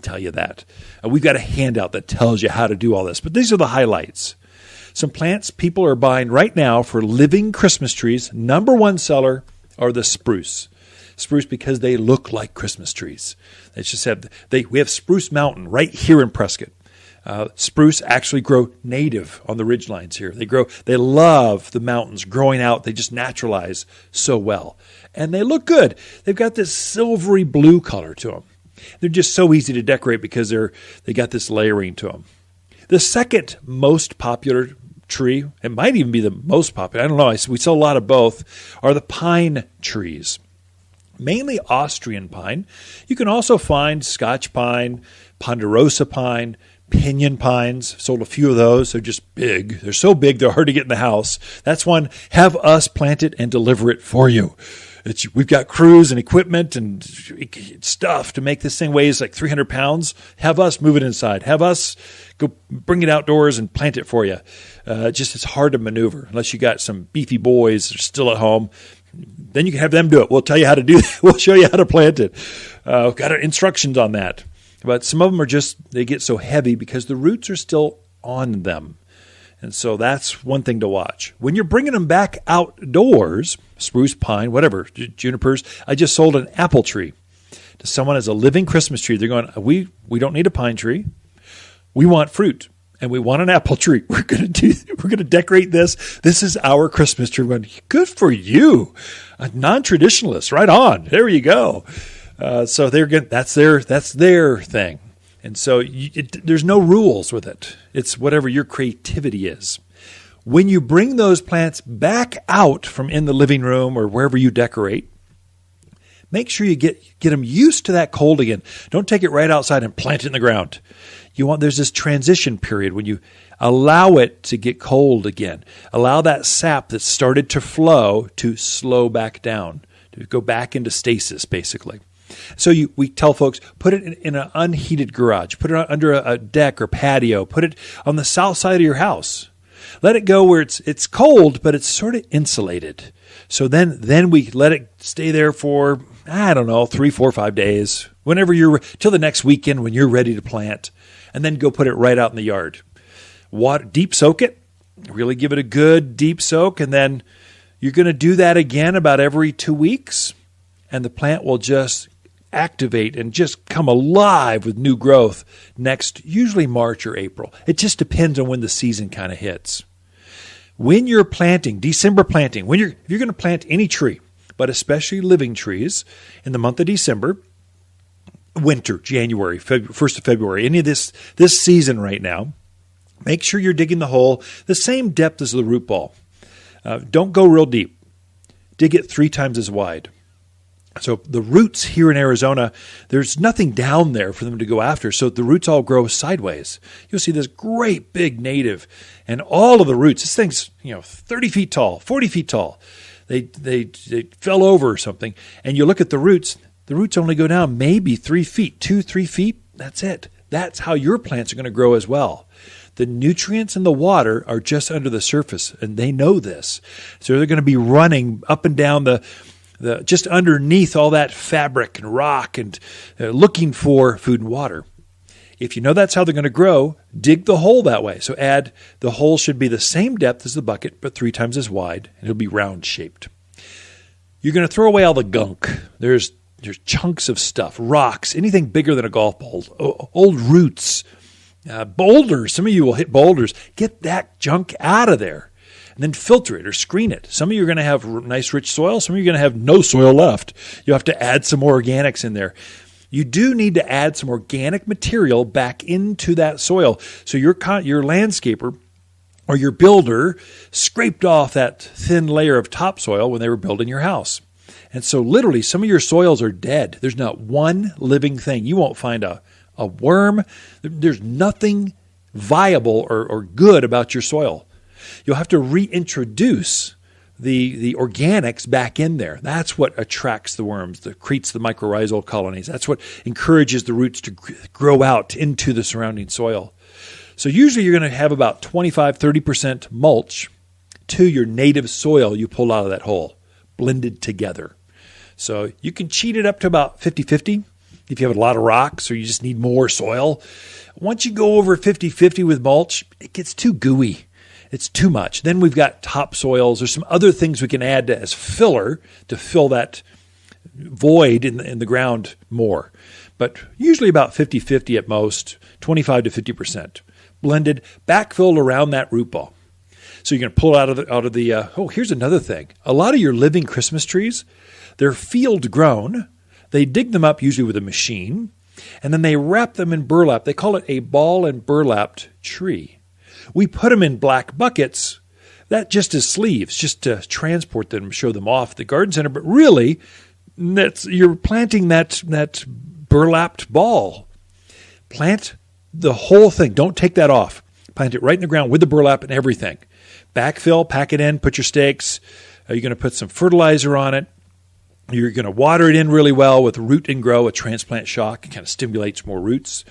tell you that. We've got a handout that tells you how to do all this, but these are the highlights. Some plants people are buying right now for living Christmas trees. Number one seller are the spruce. Spruce because they look like Christmas trees. We have Spruce Mountain right here in Prescott. Spruce actually grow native on the ridgelines here. They love the mountains growing out. They just naturalize so well. And they look good. They've got this silvery blue color to them. They're just so easy to decorate because they got this layering to them. The second most popular tree, it might even be the most popular, I don't know, we sell a lot of both, are the pine trees. Mainly Austrian pine. You can also find Scotch pine, ponderosa pine, pinyon pines. Sold a few of those. They're just big. They're so big they're hard to get in the house. That's one. Have us plant it and deliver it for you. We've got crews and equipment and stuff to make this thing weighs like 300 pounds. Have us move it inside. Have us go bring it outdoors and plant it for you. It's hard to maneuver unless you got some beefy boys that are still at home. then you can have them do it. We'll tell you how to do that. We'll show you how to plant it. Got instructions on that. But some of them are they get so heavy because the roots are still on them. And so that's one thing to watch. When you're bringing them back outdoors, spruce, pine, whatever, junipers, I just sold an apple tree to someone as a living Christmas tree. They're going, we don't need a pine tree. We want fruit. And we want an apple tree. We're going to decorate this. This is our Christmas tree. We're going, good for you, a non-traditionalist. Right on. There you go. So that's their thing. And so there's no rules with it. It's whatever your creativity is. When you bring those plants back out from in the living room or wherever you decorate, make sure you get them used to that cold again. Don't take it right outside and plant it in the ground. There's this transition period when you allow it to get cold again. Allow that sap that started to flow to slow back down, to go back into stasis, basically. So we tell folks, put it in an unheated garage, put it under a deck or patio, put it on the south side of your house. Let it go where it's cold, but it's sort of insulated. So then we let it stay there for, 3, 4, 5 days, whenever till the next weekend when you're ready to plant, and then go put it right out in the yard. Deep soak it, really give it a good deep soak, and then you're going to do that again about every 2 weeks, and the plant will just activate and just come alive with new growth usually March or April. It just depends on when the season kind of hits. When you're planting, December planting, if you're going to plant any tree, but especially living trees in the month of December, winter, January, 1st of February, any of this season right now, make sure you're digging the hole the same depth as the root ball. Don't go real deep. Dig it 3 times as wide. So the roots here in Arizona, there's nothing down there for them to go after, so the roots all grow sideways. You'll see this great big native, and all of the roots, this thing's 30 feet tall, 40 feet tall. They fell over or something, and you look at the roots only go down maybe 3 feet, 2-3 feet. That's it. That's how your plants are going to grow as well. The nutrients in the water are just under the surface, and they know this. So they're going to be running up and down the just underneath all that fabric and rock and looking for food and water. If you know that's how they're going to grow, dig the hole that way. So the hole should be the same depth as the bucket, but 3 times as wide, and it'll be round shaped. You're going to throw away all the gunk. There's chunks of stuff, rocks, anything bigger than a golf ball, old roots, boulders. Some of you will hit boulders. Get that junk out of there. And then filter it or screen it. Some of you are going to have nice rich soil. Some of you are going to have no soil left. You'll have to add some more organics in there. You do need to add some organic material back into that soil. So your landscaper or your builder scraped off that thin layer of topsoil when they were building your house. And so literally some of your soils are dead. There's not one living thing. You won't find a worm. There's nothing viable or good about your soil. You'll have to reintroduce the organics back in there. That's what attracts the worms, that creates the mycorrhizal colonies. That's what encourages the roots to grow out into the surrounding soil. So usually you're going to have about 25-30% mulch to your native soil you pull out of that hole, blended together. So you can cheat it up to about 50-50 if you have a lot of rocks or you just need more soil. Once you go over 50-50 with mulch, it gets too gooey. It's too much. Then we've got topsoils or some other things we can add as filler to fill that void in the ground more. But usually about 50-50 at most, 25-50%. Blended, backfilled around that root ball. So you're going to pull it out of the here's another thing. A lot of your living Christmas trees, they're field grown. They dig them up usually with a machine, and then they wrap them in burlap. They call it a ball and burlapped tree. We put them in black buckets, that just as sleeves, just to transport them, show them off at the garden center. But really, you're planting that burlapped ball. Plant the whole thing. Don't take that off. Plant it right in the ground with the burlap and everything. Backfill, pack it in, put your stakes. You're going to put some fertilizer on it. You're going to water it in really well with root and grow, a transplant shock. It kind of stimulates more roots.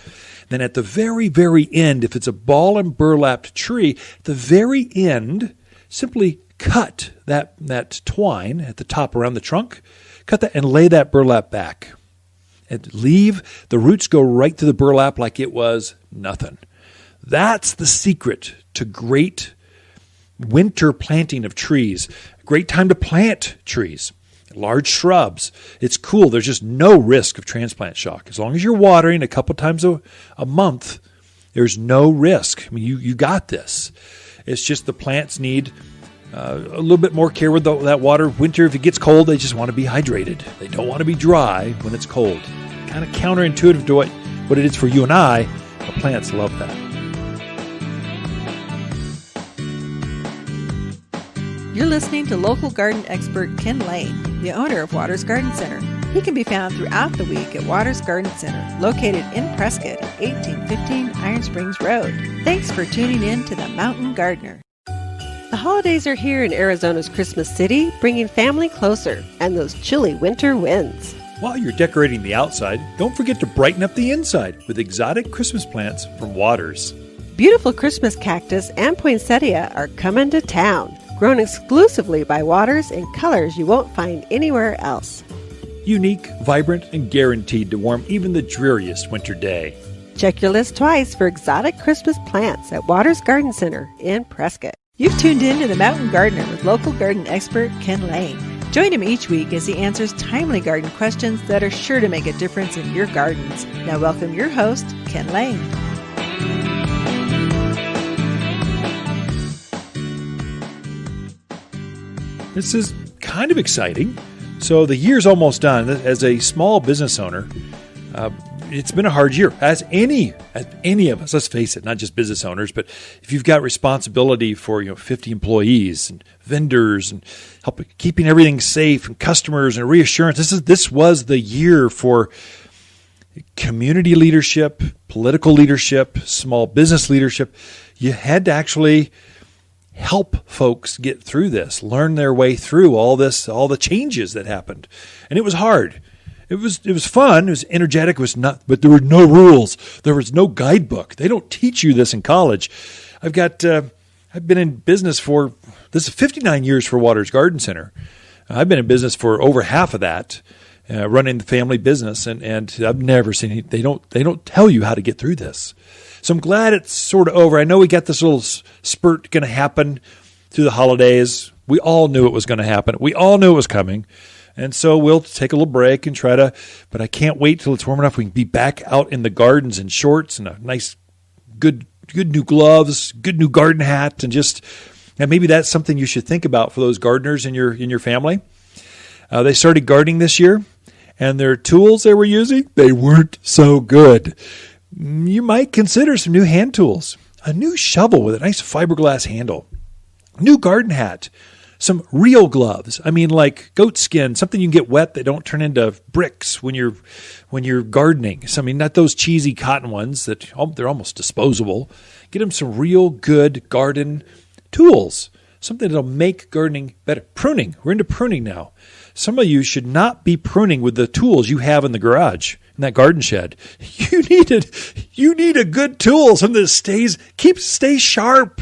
Then at the very, very end, if it's a ball and burlapped tree, at the very end, simply cut that twine at the top around the trunk, cut that and lay that burlap back. And leave the roots go right through the burlap like it was nothing. That's the secret to great winter planting of trees. Great time to plant trees, large shrubs. It's cool. There's just no risk of transplant shock. As long as you're watering a couple times a month, there's no risk. I mean, you got this. It's just the plants need a little bit more care with that water. Winter, if it gets cold, they just want to be hydrated. They don't want to be dry when it's cold. Kind of counterintuitive to what it is for you and I. The plants love that. You're listening to local garden expert Ken Lane, the owner of Waters Garden Center. He can be found throughout the week at Waters Garden Center, located in Prescott at 1815 Iron Springs Road. Thanks for tuning in to The Mountain Gardener. The holidays are here in Arizona's Christmas City, bringing family closer and those chilly winter winds. While you're decorating the outside, don't forget to brighten up the inside with exotic Christmas plants from Waters. Beautiful Christmas cactus and poinsettia are coming to town, grown exclusively by Waters in colors you won't find anywhere else. Unique, vibrant, and guaranteed to warm even the dreariest winter day. Check your list twice for exotic Christmas plants at Waters Garden Center in Prescott. You've tuned in to The Mountain Gardener with local garden expert Ken Lane. Join him each week as he answers timely garden questions that are sure to make a difference in your gardens. Now welcome your host, Ken Lane. This is kind of exciting. So the year's almost done. As a small business owner, it's been a hard year. As any of us, let's face it, not just business owners, but if you've got responsibility for 50 employees and vendors and keeping everything safe and customers and reassurance, this was the year for community leadership, political leadership, small business leadership. You had to actually help folks get through this, learn their way through all the changes that happened. And it was hard. It was fun. It was energetic. It was not, but there were no rules. There was no guidebook. They don't teach you this in college. I've been in business this is 59 years for Waters Garden Center. I've been in business for over half of that, running the family business, and I've never seen they don't tell you how to get through this. So I'm glad it's sort of over. I know we got this little spurt going to happen through the holidays. We all knew it was going to happen. We all knew it was coming. And so we'll take a little break and but I can't wait till it's warm enough. We can be back out in the gardens in shorts and a nice, good new gloves, good new garden hat, and maybe that's something you should think about for those gardeners in your family. They started gardening this year, and their tools they were using, they weren't so good. You might consider some new hand tools, a new shovel with a nice fiberglass handle, new garden hat, some real gloves. I mean, like goat skin, something you can get wet that don't turn into bricks when you're gardening. So, I mean, not those cheesy cotton ones that they're almost disposable. Get them some real good garden tools, something that'll make gardening better. Pruning. We're into pruning now. Some of you should not be pruning with the tools you have in the garage, in that garden shed. You need a good tool, something that stays sharp.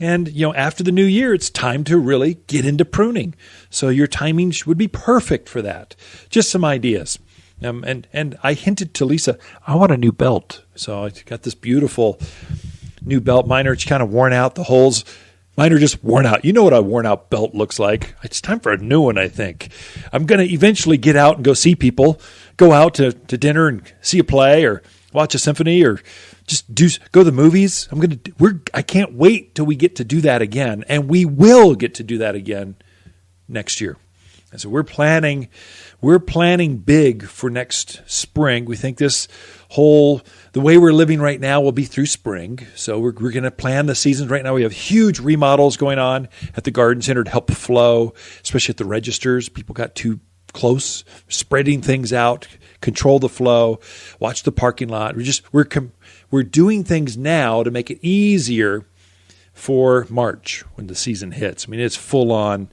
And, after the new year, it's time to really get into pruning. So your timing would be perfect for that. Just some ideas. And I hinted to Lisa, I want a new belt. So I got this beautiful new belt. Mine are kind of worn out. The holes, mine are just worn out. You know what a worn out belt looks like. It's time for a new one, I think. I'm going to eventually get out and go see people, go out to dinner and see a play or watch a symphony or just go to the movies. I can't wait till we get to do that again. And we will get to do that again next year. And so we're planning big for next spring. We think the way we're living right now will be through spring. So we're going to plan the seasons right now. We have huge remodels going on at the garden center to help flow, especially at the registers. People got too close, spreading things out, control the flow, watch the parking lot. We're doing things now to make it easier for March when the season hits. I mean, it's full on.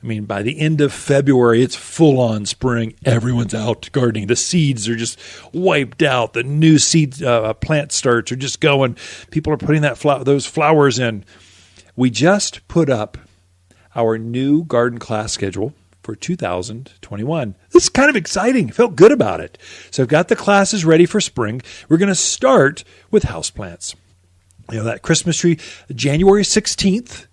I mean, by the end of February, it's full on spring. Everyone's out gardening. The seeds are just wiped out. The new seed plant starts are just going. People are putting those flowers in. We just put up our new garden class schedule for 2021. This is kind of exciting. Felt good about it. So I've got the classes ready for spring. We're going to start with houseplants. That Christmas tree, January 16th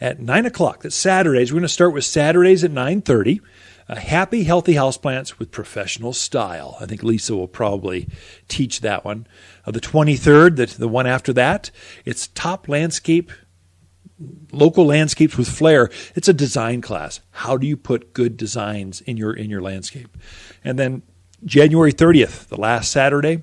at 9 o'clock. That's Saturdays. We're going to start with Saturdays at 9:30. Happy, healthy houseplants with professional style. I think Lisa will probably teach that one. The 23rd, the one after that, it's top local landscapes with flair. It's a design class. How do you put good designs in your landscape? And then January 30th, the last Saturday,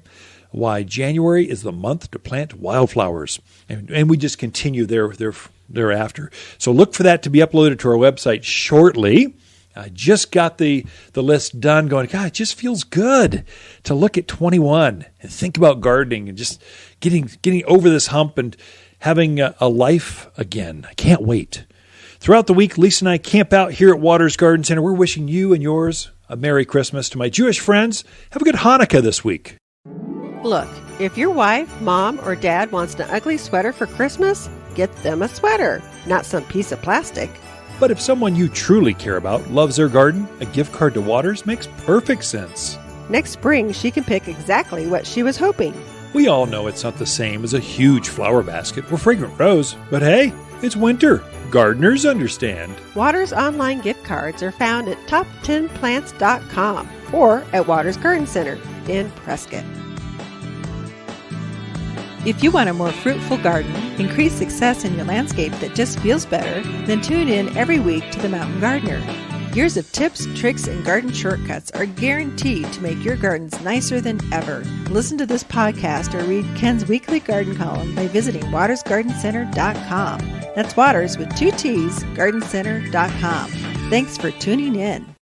why January is the month to plant wildflowers. And we just continue thereafter. So look for that to be uploaded to our website shortly. I just got the list done going, God, it just feels good to look at 21 and think about gardening and just getting over this hump and having a life again. I can't wait. Throughout the week, Lisa and I camp out here at Waters Garden Center. We're wishing you and yours a Merry Christmas. To my Jewish friends, have a good Hanukkah this week. Look, if your wife, mom, or dad wants an ugly sweater for Christmas, get them a sweater, not some piece of plastic. But if someone you truly care about loves their garden, a gift card to Waters makes perfect sense. Next spring, she can pick exactly what she was hoping. We all know it's not the same as a huge flower basket or fragrant rose, but hey, it's winter. Gardeners understand. Waters online gift cards are found at top10plants.com or at Waters Garden Center in Prescott. If you want a more fruitful garden, increase success in your landscape that just feels better, then tune in every week to The Mountain Gardener. Years of tips, tricks, and garden shortcuts are guaranteed to make your gardens nicer than ever. Listen to this podcast or read Ken's weekly garden column by visiting watersgardencenter.com. That's Waters with 2 T's, gardencenter.com. Thanks for tuning in.